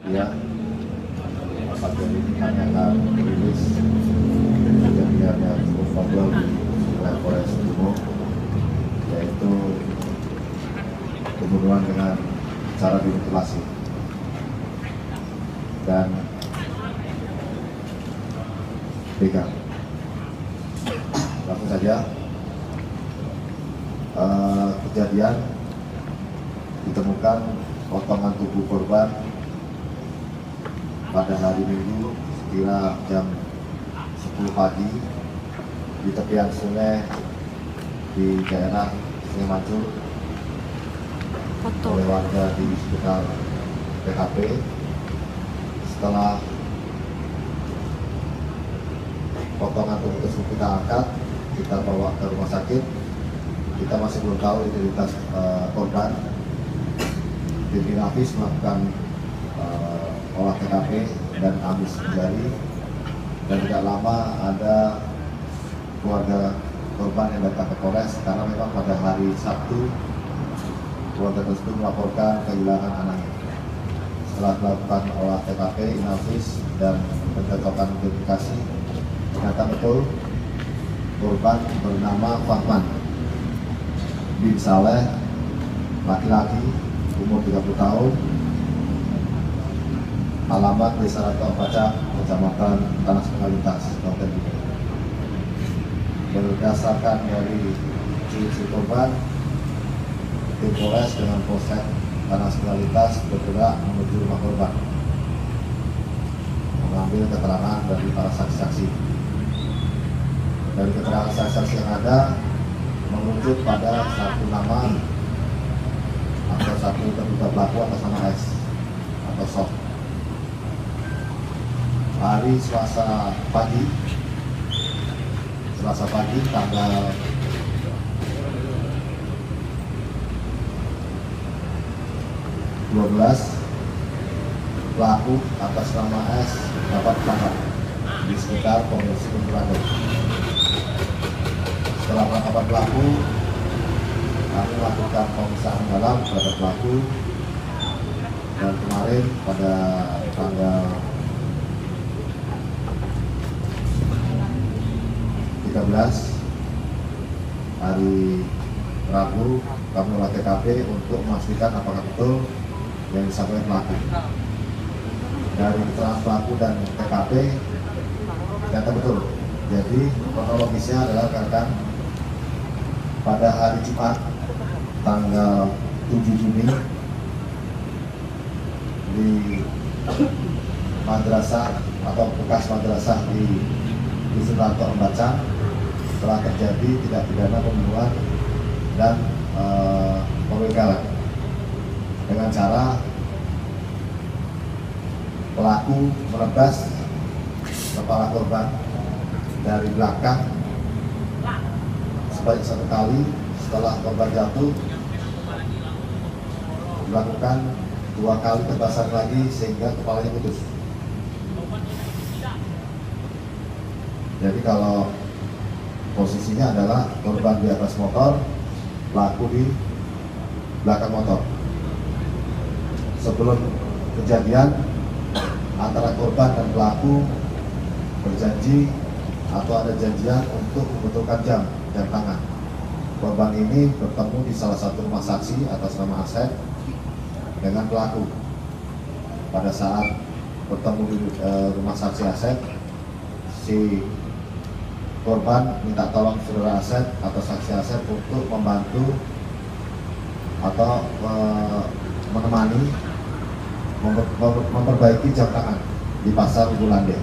Ya, apakah ini hanya akan merilis kejadian yang cukup fatal di wilayah Polres Timur, yaitu pembunuhan dengan cara dimutilasi. Dan begal. Langsung saja, kejadian ditemukan potongan tubuh korban pada hari Minggu sekira jam 10 pagi di tepian sungai di daerah Sungai Mancur oleh warga di sekitar TKP. Setelah potongan tubuh tersebut kita angkat, kita bawa ke rumah sakit. Kita masih belum tahu identitas korban. Tim Inavis melakukan olah TKP dan ambil jari, dan tidak lama ada keluarga korban yang datang ke Polres karena memang pada hari Sabtu keluarga tersebut melaporkan kehilangan anaknya. Setelah melakukan olah TKP, Inavis dan pencocokan identifikasi, ternyata betul korban bernama Fahman bin Saleh, laki-laki, umur 30 tahun, alamat Desa Ratu Ampaca, Kecamatan Tanah Sekalitas, Kabupaten Bogor. Berdasarkan dari ciri-ciri korban, tim Polres dengan Polsek Tanah Sekalitas bergerak menuju rumah korban, mengambil keterangan dari para saksi-saksi. Dari keterangan saksi-saksi yang ada, menunjuk pada satu nama atau satu terduga pelaku atas nama S atau Sok. Hari Selasa pagi tanggal 12, pelaku atas nama S dapat ditangkap di sekitar Komisi Penyelamatan. Setelah penangkapan pelaku, kami melakukan pemeriksaan dalam terhadap pelaku, dan kemarin pada tanggal 13 hari Rabu kami olah TKP untuk memastikan apakah betul yang disampaikan pelaku. Dari keterangan pelaku dan TKP ternyata betul. Jadi kronologisnya adalah rekan, pada hari Jumat tanggal 7 Juni di madrasah atau bekas madrasah di Dusun Ratu Ampaca telah terjadi tindak pidana pembunuhan dan pembegalan dengan cara pelaku menebas kepala korban dari belakang sebanyak 1 kali. Setelah korban jatuh, dilakukan 2 kali tebasan lagi sehingga kepalanya putus. Jadi kalau posisinya adalah korban di atas motor, pelaku di belakang motor. Sebelum kejadian, antara korban dan pelaku berjanji atau ada janjian untuk membutuhkan jam tangan. Korban ini bertemu di salah satu rumah saksi atas nama Asep dengan pelaku. Pada saat bertemu di rumah saksi Asep, si korban minta tolong saudara Asep atau saksi Asep untuk membantu atau menemani memperbaiki jam tangan di pasar Bulande.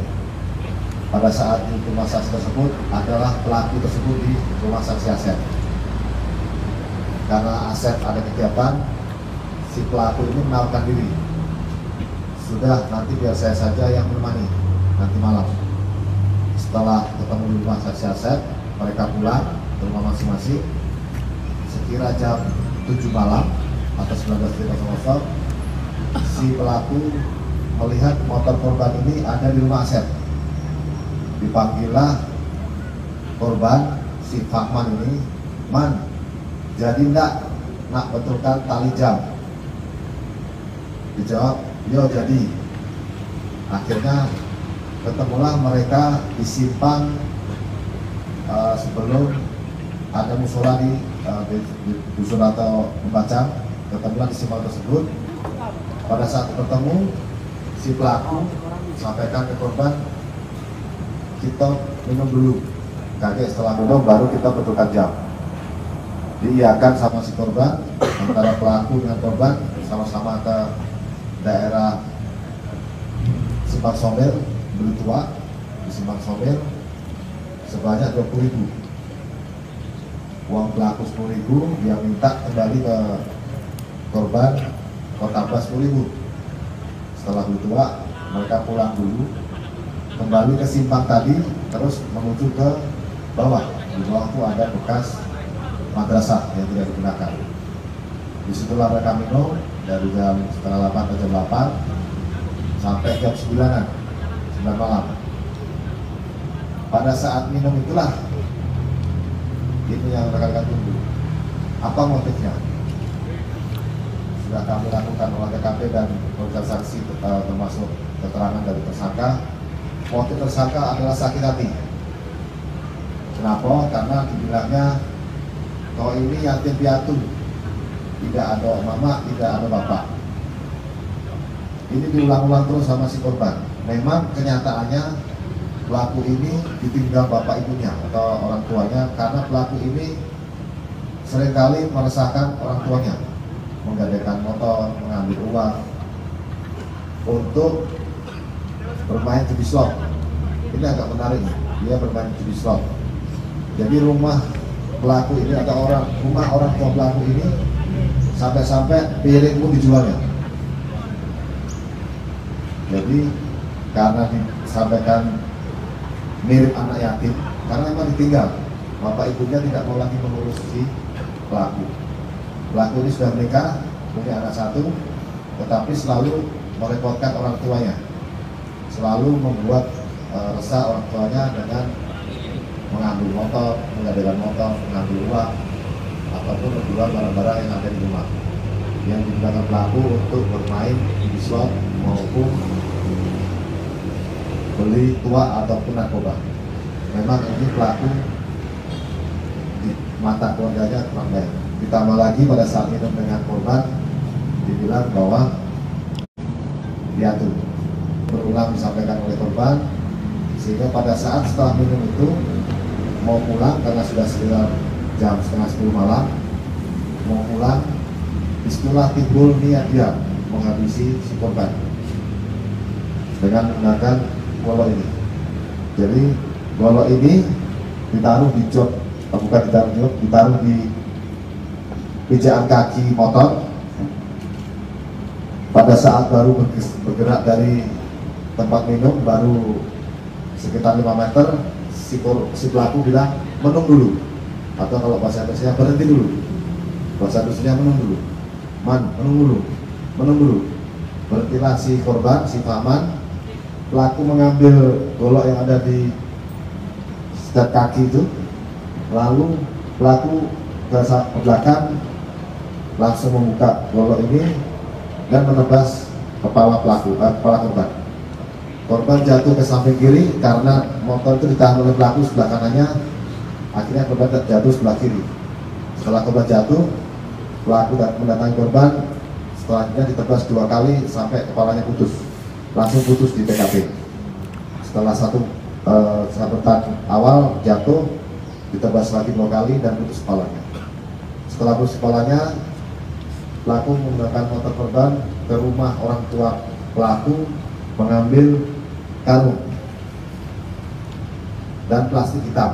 Pada saat di rumah saksi tersebut adalah pelaku tersebut di rumah saksi Asep. Karena Asep ada kegiatan, si pelaku ini menawarkan diri, sudah nanti biar saya saja yang menemani nanti malam. Setelah ketemu di rumah saksi Asep, mereka pulang ke rumah masing-masing. Sekira jam 7 malam atau 19.00, si pelaku melihat motor korban ini ada di rumah Asep. Dipanggillah korban, si Fahman ini, "Man, jadi enggak nak betulkan tali jam?" Dijawab, "Yo jadi." Akhirnya ketemulah mereka di simpang sebelum ada musola di dusun atau pembacaan. Ketemulah di simpang tersebut. Pada saat ketemu, si pelaku sampaikan ke korban, kita minum dulu. Kakek setelah minum baru kita betulkan jam. Diiyakan sama si korban, antara pelaku dengan korban sama-sama ke daerah Simpang Somber, Beli Tua, di Simpang Somber sebanyak 20.000. Uang pelaku 10.000, dia minta kembali ke korban tambah 10.000. Setelah Beli Tua, mereka pulang dulu, kembali ke simpang tadi, terus menuju ke bawah. Di bawah itu ada bekas madrasah yang tidak digunakan. Disitulah mereka minum dari jam setengah 8 ke jam 8 sampai jam 9 malam. Pada saat minum itulah ini yang rekan-rekan tunggu. Apa motifnya? Sudah kami lakukan olah TKP dan pemeriksaan saksi termasuk keterangan dari tersangka. Motif tersangka adalah sakit hati. Kenapa? Karena dibilangnya kalau ini yatim piatu, tidak ada mama, tidak ada bapak. Ini diulang-ulang terus sama si korban. Memang kenyataannya pelaku ini ditinggal bapak ibunya atau orang tuanya, karena pelaku ini seringkali meresahkan orang tuanya, menggadaikan motor, mengambil uang untuk bermain judi slot. Ini agak menarik, dia bermain judi slot. Jadi rumah pelaku ini atau rumah orang tua pelaku ini sampai-sampai piring pun dijualnya. Jadi karena disampaikan mirip anak yatim, karena memang ditinggal, bapak ibunya tidak mau lagi mengurus si pelaku. Pelaku ini sudah menikah, punya anak satu, tetapi selalu merepotkan orang tuanya, selalu membuat resah orang tuanya dengan mengambil motor, menggadaikan motor, mengambil uang, ataupun menjual barang-barang yang ada di rumah yang digunakan pelaku untuk bermain di slot maupun beli tua ataupun narkoba. Memang ini pelaku di mata keluarganya kurang baik. Ditambah lagi pada saat minum dengan korban dibilang bahwa diatur. Berulang disampaikan oleh korban, sehingga pada saat setelah minum itu mau pulang karena sudah sekitar jam setengah 10 malam, mau pulang, disitulah timbul niat dia menghabisi si korban dengan menggunakan golok ini. Jadi golok ini ditaruh di jok, bukan ditaruh di jok, ditaruh di pijakan kaki motor. Pada saat baru bergerak dari tempat minum, baru sekitar 5 meter, si pelaku bilang menung dulu, atau kalau bahasa Indonesia berhenti dulu. Bahasa Indonesia menung dulu, menung dulu. Berhentilah si korban, si paman. Pelaku mengambil golok yang ada di sekat kaki itu, lalu pelaku ke belakang langsung membuka golok ini dan menebas kepala kepala korban. Korban jatuh ke samping kiri karena motor itu ditahan oleh pelaku sebelah kanannya. Akhirnya korban jatuh sebelah kiri. Setelah korban jatuh, pelaku mendatangi korban. Setelahnya ditebas 2 kali sampai kepalanya putus. Langsung putus di TKP. Setelah satu sabetan awal jatuh, ditebas lagi 2 kali dan putus kepalanya. Setelah putus kepalanya, pelaku menggunakan motor korban ke rumah orang tua pelaku, mengambil karung dan plastik hitam.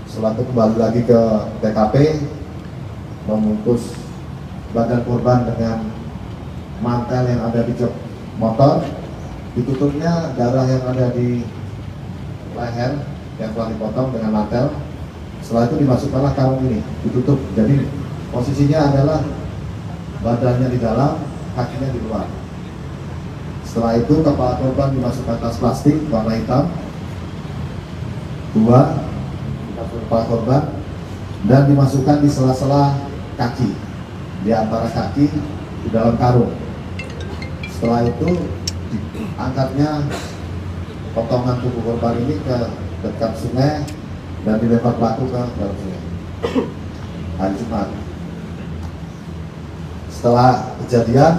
Setelah itu kembali lagi ke TKP, memutus badan korban dengan mantel yang ada di jok motor, ditutupnya darah yang ada di leher yang telah dipotong dengan mantel. Setelah itu dimasukkanlah karung ini, ditutup. Jadi posisinya adalah badannya di dalam, kakinya di luar. Setelah itu kepala korban dimasukkan tas plastik warna hitam, 2 kepala korban, dan dimasukkan di sela-sela kaki, di antara kaki di dalam karung. Setelah itu Diangkatnya potongan tubuh korban ini ke dekat sungai dan dilempar pelaku ke dalam sungai. Hari Jumat. Setelah kejadian,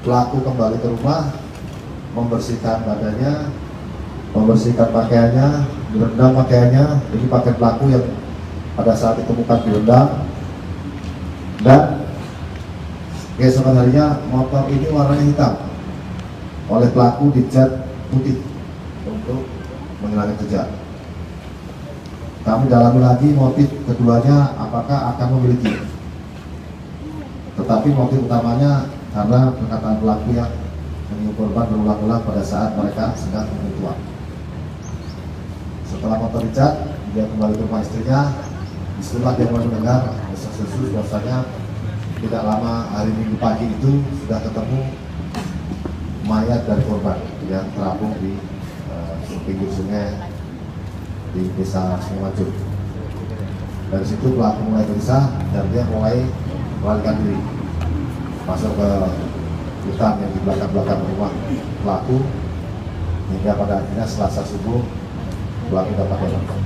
pelaku kembali ke rumah, membersihkan badannya, membersihkan pakaiannya, direndam pakaiannya. Ini pakaian pelaku yang pada saat ditemukan direndam. Dan keesokan harinya motor ini warnanya hitam, oleh pelaku dicat putih untuk menghilangkan jejak. Kami dalami lagi motif keduanya apakah akan memiliki. Tetapi motif utamanya karena perkataan pelaku yang menyuruh korban berulang-ulang pada saat mereka sedang bertuang. Setelah motor dicat, dia kembali ke rumah istrinya. Disitulah dia mulai mendengar desas-desus bahwasanya tidak lama hari Minggu pagi itu sudah ketemu mayat dari korban yang terapung di pinggir sungai di desa Sungai Maju. Dari situ pelaku mulai gelisah dan dia mulai melarikan diri masuk ke hutan yang di belakang rumah pelaku, hingga pada akhirnya Selasa subuh pelaku dapat diamankan.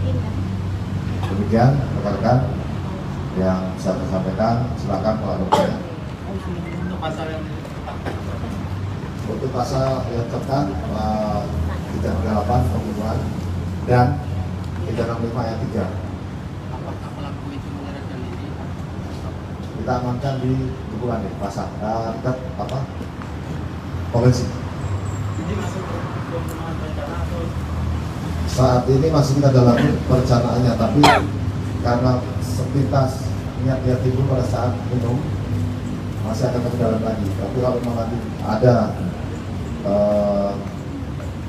Demikian rekan-rekan yang bisa saya sampaikan, silakan Pak Dokter. Untuk pasal yang ditetapkan, Untuk pasal yang ditetapkan 338 pembunuhan dan 365 ayat 3. apakah pelaku itu menyerahkan diri? Kita amankan di Dukuhan nih, pasar dekat apa? Konvensi. Ini masuk pembunuhan berencana atau Saat ini masih kita dalami perencanaannya, tapi karena sepintas niat dia timbul pada saat minum, masih akan kami dalam lagi. Tapi kalau memang nanti ada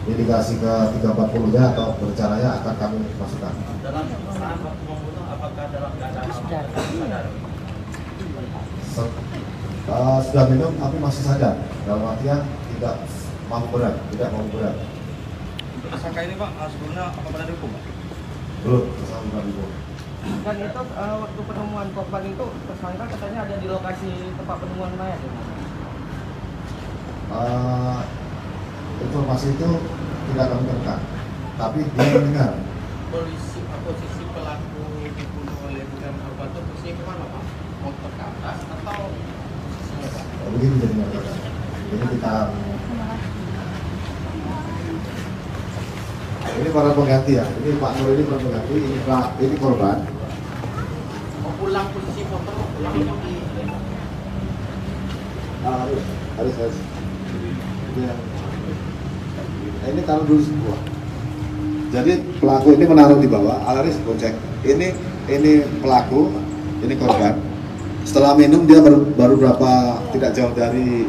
indikasi ke 340-nya atau berencananya akan kami masukkan. dalam saat waktu membunuh apakah dalam keadaan sadar? Sudah minum tapi masih sadar, dalam artian tidak mampu berat. Untuk tersangka ini Pak, sebelumnya apa pernah dihukum Pak? Belum, tersangka belum dihukum. Dan itu waktu penemuan korban itu tersangka katanya ada di lokasi tempat penemuan mayat. Informasi itu tidak kami temukan, tapi dia mendengar. Posisi pelaku dibunuh oleh bukan korban itu posisinya kemana Pak? Motor ke atas atau posisinya Pak? Begini jadinya, ini kita ini para pengganti ya, ini Pak Nur ini para pengganti, ini korban. Mau pulang posisi motor, pulang lagi. Harus. Ini taruh dulu semua. Jadi pelaku ini menaruh di bawah, Alaris gocek. Ini pelaku, ini korban. Setelah minum dia baru berapa tidak jauh dari